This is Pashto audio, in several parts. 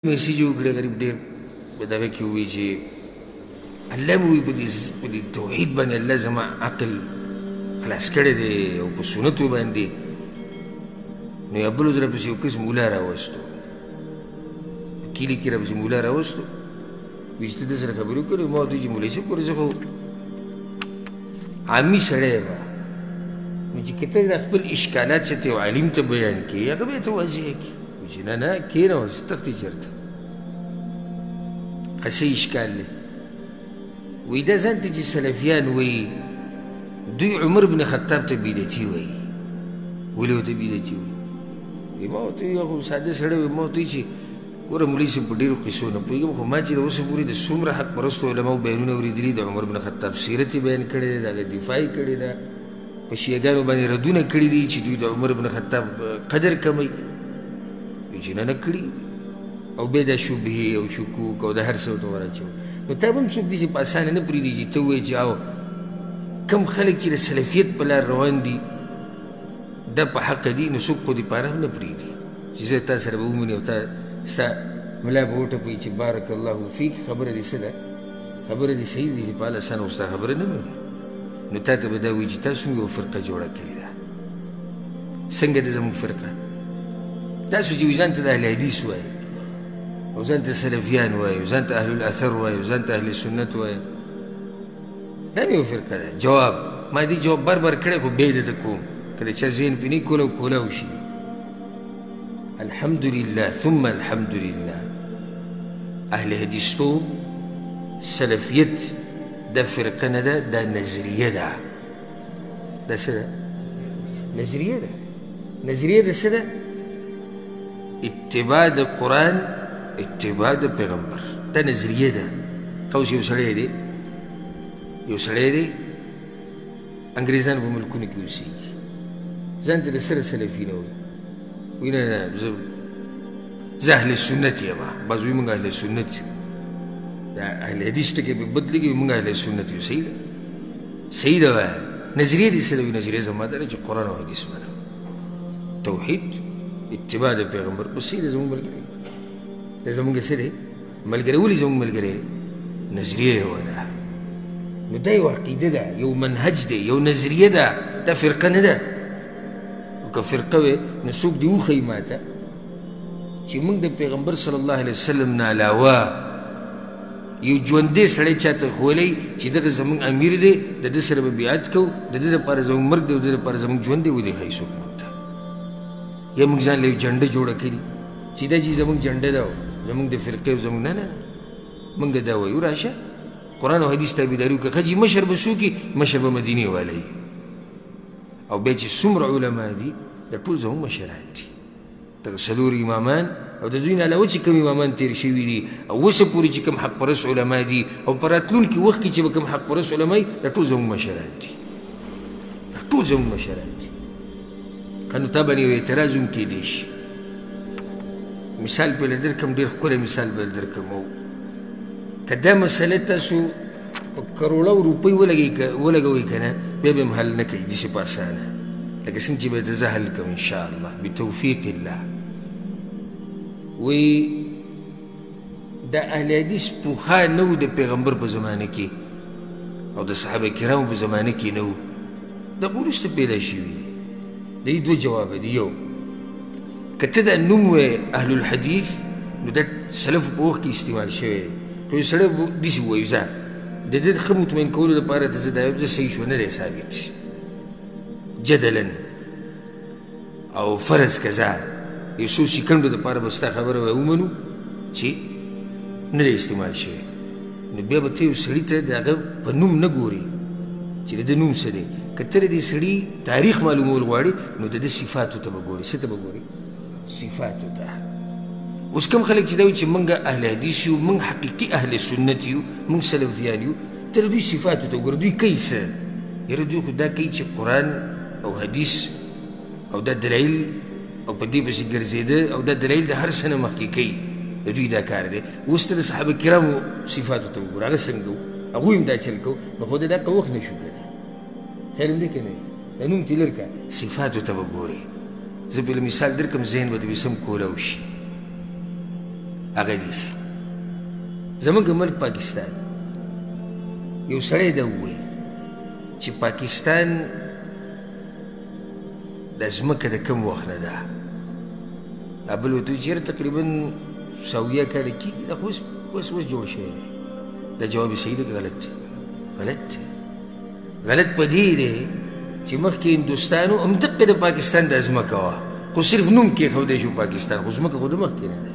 میسیج وکړه غریب ډېر په دغه کې ووایي چې الله مې وایي په دې توحید باندې الله زما عقل خلاص کړی دی او په سنتو باندې. نو یو بل ورځ راپسې یو کس مولا راوستو، په کلي کې راپسې مولا راوستو، وایي چې ته ده سره خبرې وکړې؟ ما ورته وایي چې مولوي صاحب ګوره زه خو عامي سړی یم، نو چې که ته دا خپل اشکالات چې یو عالم ته بیان کړې هغه به یې ته واضح کړي. وایي چې نه نه کښېنه اوس تختې چېرته ښه اشکال دی. وایي دا ځان ته چې سلفیان وایي دوی عمر بن خطاب ته بدعتي وایي. ولې ورته بدعتي وایي؟ وایي ما ورته وایي خو ساده سړی وایي. ما ورته وایي چې ګوره مولوي صاحب په ډېرو قصو نه پوهېږم، خو ما چې د اوسه پورې د څومره حق پرستو علماو بیانونه اورېدلي، د عمر بن خطاب سیرت یې بیان کړی دی، د هغه دفاع یې کړې ده، په شیعګانو باندې ردونه کړي دي چې دوی د عمر بن خطاب قدر کموي. وایي چې نه نه کړي، او بیا دا شبهې او شکوک او د هر څه ورته وراچوي. نو تا به هم څوک داسې په اسانه نه پرېږدي چې ته ووایې چې او کم خلک چې د سلفیت په لار روان دي دا په حقه دي، نو څوک خو دې پاره هم نه پرېږدي چې زه تا سره به ومني او تا ستا ملا به وټپوي چې بارک الله فیک. خبره دې څه ده؟ خبره دې صحیح دي چې په هله اسانه ستا خبره نه مني. نو تا ته به دا وایي چې تاسو هم یوه فرقه جوړه کړې ده. څنګه ده زموږ فرقه؟ تاسو چې ځان ته د اهل حدیث وایي او ځان ته سلفیان وایي او ځان ته اهل الاثر وایي او ځان ته اهل سنت وایي، دا مې یوه فرقه ده. جواب ما دې جواب بر بر کړی، خو بیا یې درته کوم که د چا ذهن پرې نه کولاو کولاو شي. الحمدلله ثم الحمدلله اهل حدیث توب سلفیت دا فرقه نه ده، دا نظریه ده. دا څه ده؟ نظریه ده. نظریه ده څه ده؟ اتباع د قرآن، اتباع د پیغمبر، دا نظریه ده. اوس یو سړی دی، یو سړی دی انګریزان په ملکونو کې اوسېږي، ځان ته د سره سلفي نه وایي. وایي نه نه زه اهل سنت یم. بعض وایي موږ اهل سنت یو. دا اهل حدیث ټکی پې بدلېږي، موږ اهل سنت یو. صحیح ده، صحیح ده وایه. نظریه دې څه ده؟ وایي نظریه زما دا ده چې قرآن او حدیث منم، توحید اتباع د پیغمبر. بس صحیح ده زموږ ملګری، دا زموږ څه دی؟ ملګری. ولې زموږ ملګری؟ نظریه یوه ده. نو دا یو عقیده ده، یو منهج دی، یو نظریه ده، دا فرقه نه ده. او که فرقه وې نو څوک دې وښیي ما ته چې موږ د پیغمبر صلی الله علیه وسلم نه علاوه یو ژوندی سړی چاته ښولی چې دغه زموږ امیر دی، د ده سره به بیعت کوو، د ده دپاره زموږ مرګ دی، د ده دپاره زموږ ژوند دی، ودې ښایي څوک موږ ته. یا موږ ځان له یو جنډه جوړه کړي چې دا چې زموږ جنډه ده او زموږ د فرقې او زموږ نه نه نه، موږ دا وایو راشه قرآن او حدیث تابعداري وکړه. ښه جي مشر به څوک وي؟ مشر به مدینې والی وي. او بیا چې څومره علما دي دا ټول زموږ مشران دي، دغه څلور امامان او د دوی نه علاوه چې کوم امامان تېر شوي دي او اوسه پورې چې کوم حق پرست علما دي او په راتلونکي وخت کې چې به کوم حق پرست علما وي، دا ټول زموږ مشران دي، دا ټول زموږ مشران دي. ښه نو تا باندې یو اعتراض هم کېدی شي. مثال به در درکړم، ډېر ښکلی مثال به در درکړم. او که دا مسله تاسو په کروړو روپۍ ولګوئ که نه، بیا به هم حل نه کوي داسې په اسانه، لکه څنګه چې به یې زه حل کوم انشاءالله بتوفیق الله. وایي دا اهل حدیث پوخا نه و د پیغمبر په زمانه کې او د صحابه کرامو په زمانه کې نه و، دا خو وروسته پیدا شوي دي. د دې دوه جوابه دي. یو که ته دا نوم وایې اهل الحدیث، نو دا سلفو په وخت کې استعمال شوی دی. خو یو سړی داسې ووایي ځه د ده ښه مطمئن کولو لپاره ته زه دا وایم زه صحیح شو نه دی ثابت جدلا او فرض کذا یو څو سیکنډو دپاره به ستا خبره به ومنو چې نه دی استعمال شوی. نو بیا به ته یو سړي ته د هغه په نوم نه ګورې چې د ده نوم څه دی. که ته د دې سړي تاریخ معلومول غواړې نو د ده صفاتو ته به ګورې. څه ته به ګورې؟ صفاتو ته. اوس کوم خلک چې دا وایي چې موږ اهل حدیث یو، موږ حقیقي اهل سنت یو، موږ سلفیان یو، ته د دوی صفاتو ته وګوره. دوی کوي څه؟ یاره دوی خو دا کوي چې قرآن او حدیث او دا دلایل او په دې پسې ګرځېده او دا دلایل د هر څه نه مخکې کوي، د دوی دا کار دی. اوس ته د صحابه کرامو صفاتو ته وګوره، هغه څنګه وو، هغوی هم دا چل کوو، نو خو د دا وخت نه شو که نه. خیر هم دی که نه وي؟ د نوم تې لر کړه، صفاتو ته به ګورې. زه بل مثال درکړم ذهن به دې سم کولی شي. هغه داسې زموږ ملک پاکستان یو سړی دا ووایي چې پاکستان دا ځمکه د کوم وخت نه ده بل ورته وایي چې یاره تقریبا 100 کاله کېږي دا خو اوس جوړ شوی دی دا جواب یې صحیح دی که غلط دی غلط دی غلط په دې دی چې مخکې هندوستان و همدقې د پاکستان دا ځمکه وه خو صرف نوم کېښودی شو پاکستان خو ځمکه خو د مخکې نه دی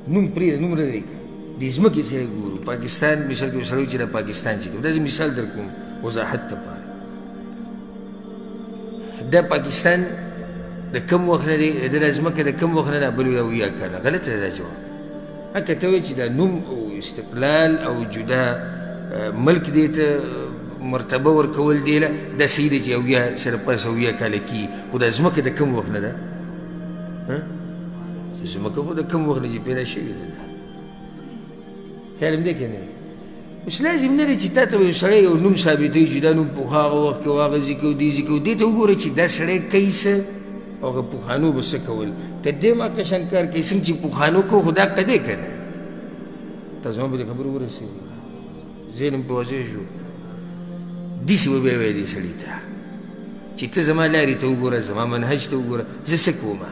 نوم پرېږده نوم نه دی که دې ځمکې سره ګورو پاکستان مثال کې یو سړی چې د پاکستان چې کوم داسې مثال در کوم وضاحت دپاره دا پاکستان د کوم وخت نه دی د دا ځمکه د کوم وخت نه ده بل وایي 70 کاله غلطه ده دا جواب که ته وایي چې دا نوم او استقلال او جدا ملک دې ته مرتبه ورکول دی له دا صحیح دی چې 70 سره 70 کاله کېږي خو دا ځمکه د کوم وخت نه ده ځمکه خو د کوم وخت نه چې پیدا شوې ده خیال هم دی که نه اوس لازم نه دی چې تا ته یو سړی یو نوم ثابتوي چې دا نوم پخوا هغه وخت کې و هغه ځای کې و دې ځای کې و دې ته وګوره چې دا سړی کوي څه او هغه پخوانو به څه کول که دې ما کشان کار کوي څنګه چې پخوانو کو خو دا قدې که نه تا زما به دې خبرو ورسېږي ذهن مې پې واضح شو داسې به بیا وایي دې سړي ته چې ته زما لارې ته وګوره زما منهج ته وګوره زه څه کومه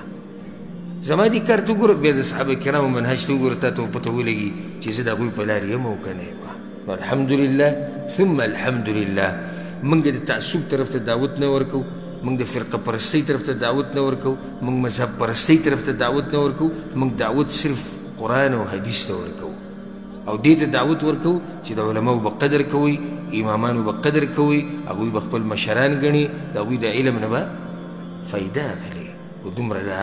زما دې کار ته وګوره بیا د صحابه کرامو منهج ته وګوره تا ته پته ولګي چې زه د هغوی په لارې یم او که نه یم نو الحمدلله ثم الحمدلله موږ د تعصب طرف ته دعوت نه ورکو موږ د فرقه پرستۍ طرف ته دعوت نه ورکو موږ مذهب پرستۍ طرف ته دعوت نه ورکو موږ دعوت صرف قرآن او حدیث ته ورکو او دې ته دعوت ورکو چې د علماو به قدر کوئ امامانو به قدر کوئ هغوی به خپل مشران ګڼي د هغوی د علم نه به فایده اخلي خو دومره ده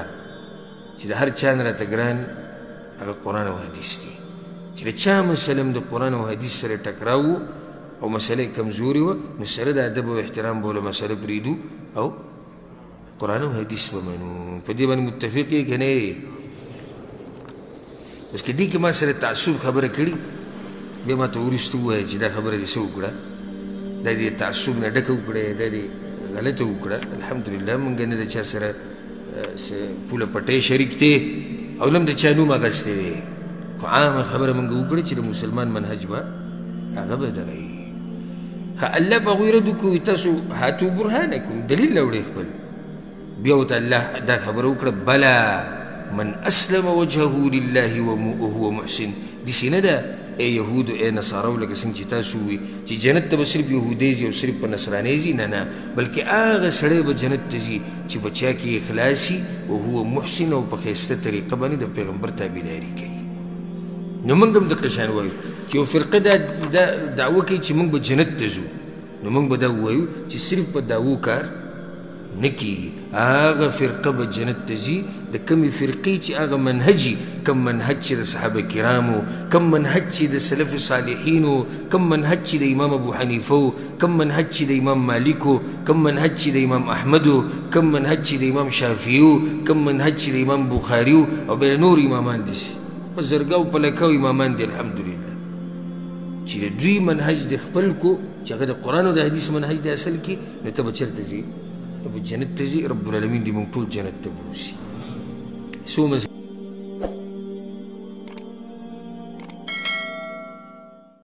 چې د هر چا نه راته ګران هغه قرآن او حدیث دي چې د چا مسله د قرآن او حدیث سره ټکراو او مسله کمزوري وه نو سره د ادب او احترام به له مسله پرېږدو او قرآن او حدیث به منو په دې باندې متفق یې که نه یې اوس که دې کې ما سره تعصب خبره کړي بیا ما ته وروسته ووایه چې دا خبره دې څه وکړه دا دې تعصب نه ډکه وکړه دا دې غلطه وکړه الحمدلله موږ نه د چا سره پوله پټۍ شریک دی او نه هم د چا نوم اخیستی دی خو عامه خبره موږ وکړه چې د مسلمان منهج به هغه به دغه وي الله به هغوی رد وکړو تاسو هاتو برهانکم دلیل راوړئ خپل بیا ورته الله دا خبره وکړه بلا من اسلم وجهه لله وهو محسن داسې نه ده ای یهودو ای نصارو لکه څنګه چې تاسو ووایي چې جنت ته به صرف یهودی ځي او صرف په نصرانۍ ځي نه نه بلکې هغه سړی به جنت ته ځي چې په چا کې اخلاص وي وهو محسن او په ښایسته طریقه باندې د پیغمبر تابعداري کوي نو موږ هم دقه شان وایو چې یو فرقه دا دعوه کوي چې موږ به جنت ته ځو نو موږ به دا ووایو چې صرف په دعوو کار نه کېږي هغه فرقه به جنت ته ځي د کومې فرقې چې هغه منهجي کم منهج چې د صحابه کرامو کم منهج چې د سلف صالحینو کم منهج چې د امام ابو حنیفه و کم منهج چې د امام مالکو کم منهج چې د امام احمدو کم منهج چې د امام شافعیو کم منهج چې د امام بخاریو او بیا نور امامان دي په زرګاو په لکاو امامان دي الحمدلله چې د دوی منهج د خپل کو چې هغه د قرآن او د حدیث منهج د اصل کې نو ته به چېرته ځې ته به جنت ته ځې رب العالمین دې موږ ټول جنت ته بوځي